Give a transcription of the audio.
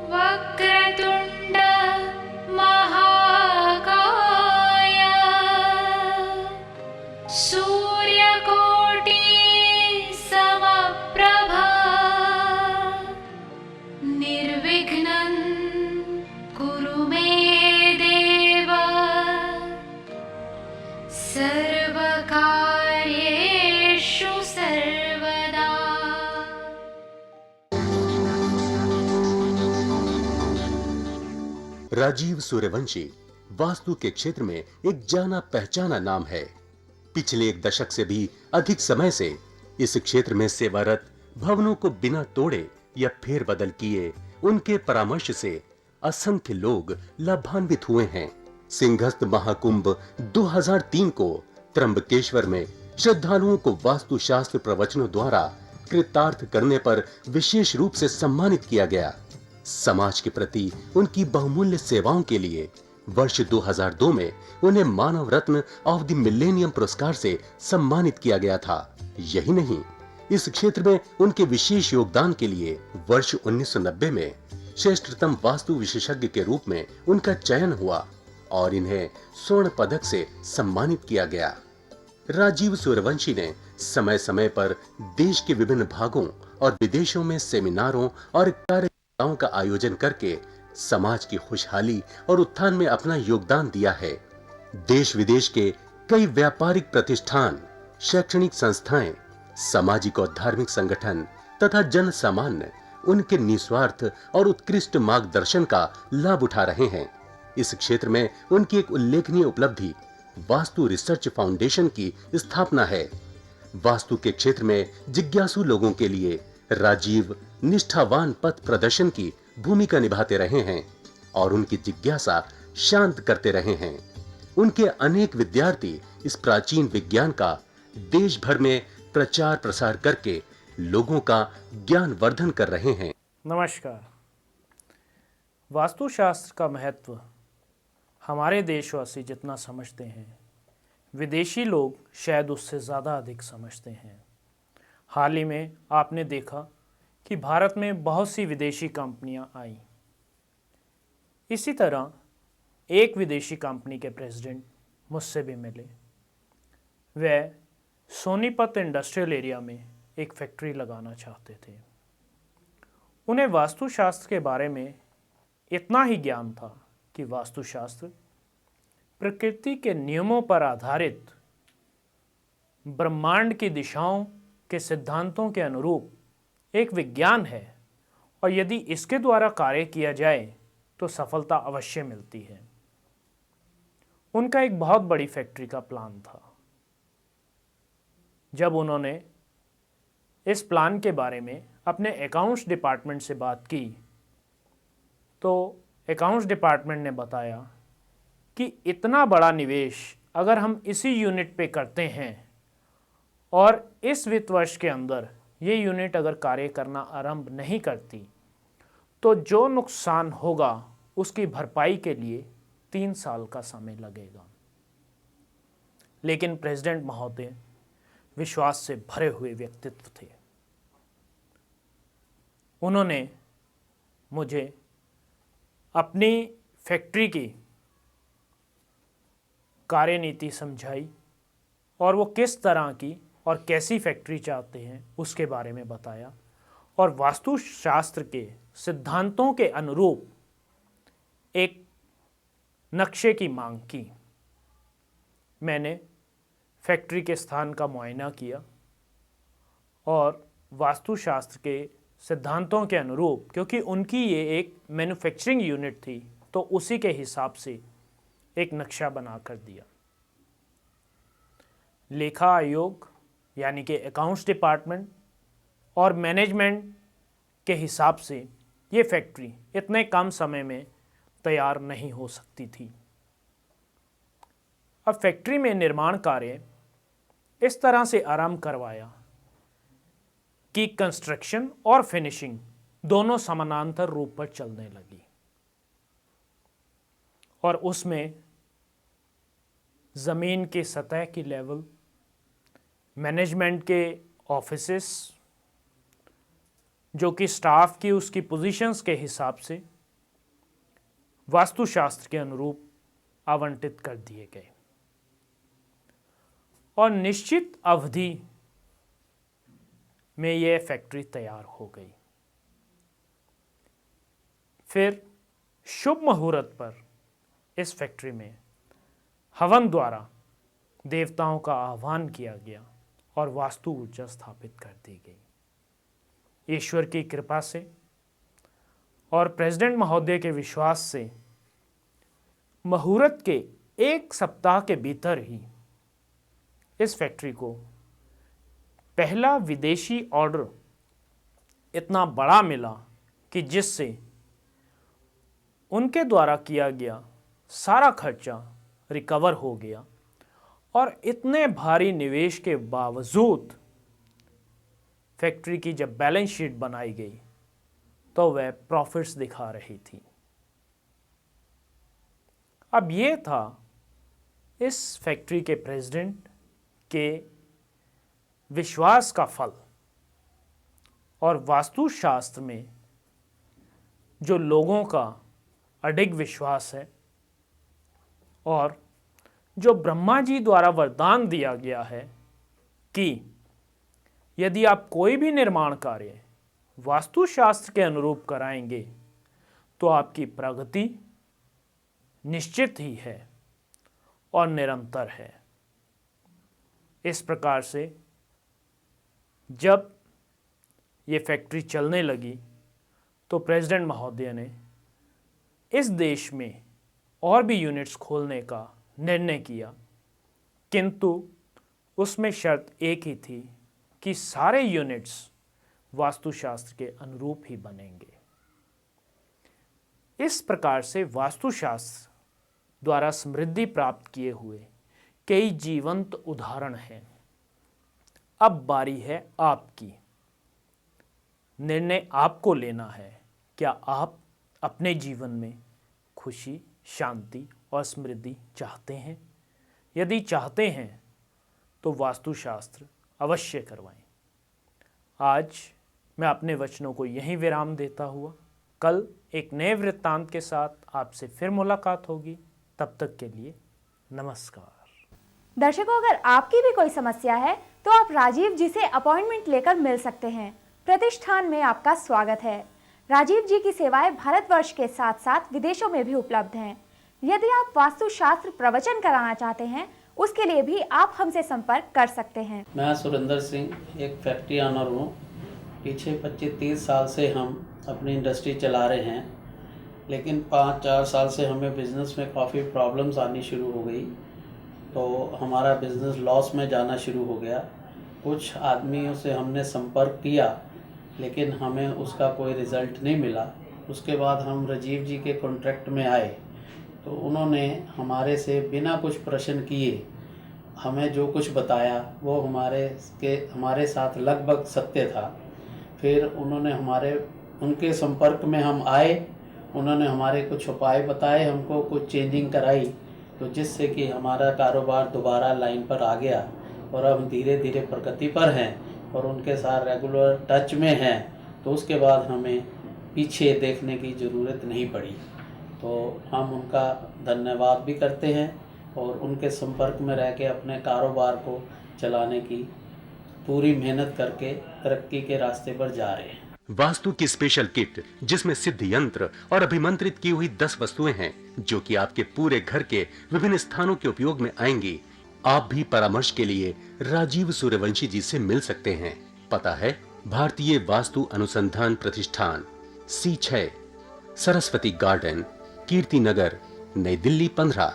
वक्रतुण्ड महाकाय सूर्यकोटि समप्रभा निर्विघ्नं कुरु मे देव सर्वकार्येषु सर्वदा। राजीव सूर्यवंशी वास्तु के क्षेत्र में एक जाना पहचाना नाम है। पिछले एक दशक से भी अधिक समय से इस क्षेत्र में सेवारत भवनों को बिना तोड़े या फेरबदल किए उनके परामर्श से असंख्य लोग लाभान्वित हुए हैं। सिंहस्थ महाकुंभ 2003 को त्र्यंबकेश्वर में श्रद्धालुओं को वास्तुशास्त्र प्रवचनों द्वारा कृतार्थ करने पर विशेष रूप से सम्मानित किया गया। समाज के प्रति उनकी बहुमूल्य सेवाओं के लिए वर्ष 2002 में उन्हें मानव रत्न ऑफ द मिलेनियम पुरस्कार से सम्मानित किया गया था। यही नहीं, इस क्षेत्र में उनके विशेष योगदान के लिए वर्ष 1990 में श्रेष्ठतम वास्तु विशेषज्ञ के रूप में उनका चयन हुआ और इन्हें स्वर्ण पदक से सम्मानित किया गया। राजीव सूर्यवंशी ने समय समय पर देश के विभिन्न भागों और विदेशों में सेमिनारों और कार्यक्रमों का आयोजन करके समाज की खुशहाली और उत्थान में अपना योगदान दिया है। देश विदेश के कई व्यापारिक प्रतिष्ठान, शैक्षणिक संस्थाएं, सामाजिक और धार्मिक संगठन तथा जन सामान्य उनके निस्वार्थ और उत्कृष्ट मार्गदर्शन का लाभ उठा रहे हैं। इस क्षेत्र में उनकी एक उल्लेखनीय उपलब्धि वास्तु रिसर्च फाउंडेशन की स्थापना है। वास्तु के क्षेत्र में जिज्ञासु लोगों के लिए राजीव निष्ठावान पथ प्रदर्शन की भूमिका निभाते रहे हैं और उनकी जिज्ञासा शांत करते रहे हैं। उनके अनेक विद्यार्थी इस प्राचीन विज्ञान का देश भर में प्रचार प्रसार करके लोगों का ज्ञान वर्धन कर रहे हैं। नमस्कार। वास्तुशास्त्र का महत्व हमारे देशवासी जितना समझते हैं, विदेशी लोग शायद उससे ज़्यादा अधिक समझते हैं। हाल ही में आपने देखा कि भारत में बहुत सी विदेशी कंपनियां आईं। इसी तरह एक विदेशी कंपनी के प्रेसिडेंट मुझसे भी मिले। वह सोनीपत इंडस्ट्रियल एरिया में एक फैक्ट्री लगाना चाहते थे। उन्हें वास्तुशास्त्र के बारे में इतना ही ज्ञान था कि वास्तुशास्त्र प्रकृति के नियमों पर आधारित ब्रह्मांड की दिशाओं के सिद्धांतों के अनुरूप एक विज्ञान है और यदि इसके द्वारा कार्य किया जाए तो सफलता अवश्य मिलती है। उनका एक बहुत बड़ी फैक्ट्री का प्लान था। जब उन्होंने इस प्लान के बारे में अपने अकाउंट्स डिपार्टमेंट से बात की तो अकाउंट्स डिपार्टमेंट ने बताया कि इतना बड़ा निवेश अगर हम इसी यूनिट पे करते हैं और इस वित्त वर्ष के अंदर ये यूनिट अगर कार्य करना आरंभ नहीं करती तो जो नुकसान होगा उसकी भरपाई के लिए 3 साल का समय लगेगा। लेकिन प्रेसिडेंट महोदय विश्वास से भरे हुए व्यक्तित्व थे। उन्होंने मुझे अपनी फैक्ट्री की कार्यनीति समझाई और वो किस तरह की और कैसी फैक्ट्री चाहते हैं उसके बारे में बताया और वास्तुशास्त्र के सिद्धांतों के अनुरूप एक नक्शे की मांग की। मैंने फैक्ट्री के स्थान का मुआयना किया और वास्तुशास्त्र के सिद्धांतों के अनुरूप, क्योंकि उनकी ये एक मैन्युफैक्चरिंग यूनिट थी, तो उसी के हिसाब से एक नक्शा बना कर दिया। लेखा आयोग यानी कि अकाउंट्स डिपार्टमेंट और मैनेजमेंट के हिसाब से ये फैक्ट्री इतने कम समय में तैयार नहीं हो सकती थी। अब फैक्ट्री में निर्माण कार्य इस तरह से आरंभ करवाया कि कंस्ट्रक्शन और फिनिशिंग दोनों समानांतर रूप पर चलने लगी और उसमें ज़मीन की सतह की लेवल, मैनेजमेंट के ऑफिसेस जो कि स्टाफ की उसकी पोजीशंस के हिसाब से वास्तुशास्त्र के अनुरूप आवंटित कर दिए गए और निश्चित अवधि में यह फैक्ट्री तैयार हो गई। फिर शुभ मुहूर्त पर इस फैक्ट्री में हवन द्वारा देवताओं का आह्वान किया गया और वास्तु ऊर्जा स्थापित कर दी गई। ईश्वर की कृपा से और प्रेसिडेंट महोदय के विश्वास से मुहूर्त के 1 सप्ताह के भीतर ही इस फैक्ट्री को पहला विदेशी ऑर्डर इतना बड़ा मिला कि जिससे उनके द्वारा किया गया सारा खर्चा रिकवर हो गया और इतने भारी निवेश के बावजूद फैक्ट्री की जब बैलेंस शीट बनाई गई तो वह प्रॉफिट्स दिखा रही थी। अब ये था इस फैक्ट्री के प्रेसिडेंट के विश्वास का फल और वास्तुशास्त्र में जो लोगों का अडिग विश्वास है और जो ब्रह्मा जी द्वारा वरदान दिया गया है कि यदि आप कोई भी निर्माण कार्य वास्तुशास्त्र के अनुरूप कराएंगे तो आपकी प्रगति निश्चित ही है और निरंतर है। इस प्रकार से जब ये फैक्ट्री चलने लगी तो प्रेसिडेंट महोदय ने इस देश में और भी यूनिट्स खोलने का निर्णय किया, किंतु उसमें शर्त एक ही थी कि सारे यूनिट्स वास्तुशास्त्र के अनुरूप ही बनेंगे। इस प्रकार से वास्तुशास्त्र द्वारा समृद्धि प्राप्त किए हुए कई जीवंत उदाहरण हैं। अब बारी है आपकी। निर्णय आपको लेना है, क्या आप अपने जीवन में खुशी, शांति और समृद्धि चाहते हैं? यदि चाहते हैं तो वास्तुशास्त्र अवश्य करवाएं। आज मैं अपने वचनों को यहीं विराम देता हुआ कल एक नए वृत्तांत के साथ आपसे फिर मुलाकात होगी। तब तक के लिए नमस्कार। दर्शकों, अगर आपकी भी कोई समस्या है तो आप राजीव जी से अपॉइंटमेंट लेकर मिल सकते हैं। प्रतिष्ठान में आपका स्वागत है। राजीव जी की सेवाएं भारतवर्ष के साथ साथ विदेशों में भी उपलब्ध हैं। यदि आप वास्तुशास्त्र प्रवचन कराना चाहते हैं उसके लिए भी आप हमसे संपर्क कर सकते हैं। मैं सुरेंद्र सिंह एक फैक्ट्री ऑनर हूँ। पीछे 25-30 साल से हम अपनी इंडस्ट्री चला रहे हैं, लेकिन 5-4 साल से हमें बिज़नेस में काफ़ी प्रॉब्लम्स आनी शुरू हो गई, तो हमारा बिज़नेस लॉस में जाना शुरू हो गया। कुछ आदमियों से हमने संपर्क किया लेकिन हमें उसका कोई रिज़ल्ट नहीं मिला। उसके बाद हम राजीव जी के कॉन्ट्रैक्ट में आए तो उन्होंने हमारे से बिना कुछ प्रश्न किए हमें जो कुछ बताया वो हमारे साथ लगभग सत्य था। फिर उन्होंने उनके संपर्क में हम आए, उन्होंने हमारे कुछ उपाय बताए, हमको कुछ चेंजिंग कराई, तो जिससे कि हमारा कारोबार दोबारा लाइन पर आ गया और हम धीरे धीरे प्रगति पर हैं और उनके साथ रेगुलर टच में हैं। तो उसके बाद हमें पीछे देखने की ज़रूरत नहीं पड़ी। तो हम उनका धन्यवाद भी करते हैं और उनके संपर्क में रह के अपने कारोबार को चलाने की पूरी मेहनत करके तरक्की के रास्ते पर जा रहे हैं। वास्तु की स्पेशल किट जिसमें सिद्ध यंत्र और अभिमंत्रित की हुई 10 वस्तुएं हैं जो कि आपके पूरे घर के विभिन्न स्थानों के उपयोग में आएंगी। आप भी परामर्श के लिए राजीव सूर्यवंशी जी से मिल सकते हैं। पता है भारतीय वास्तु अनुसंधान प्रतिष्ठान, C6, सरस्वती गार्डन, कीर्ति नगर, नई दिल्ली 15।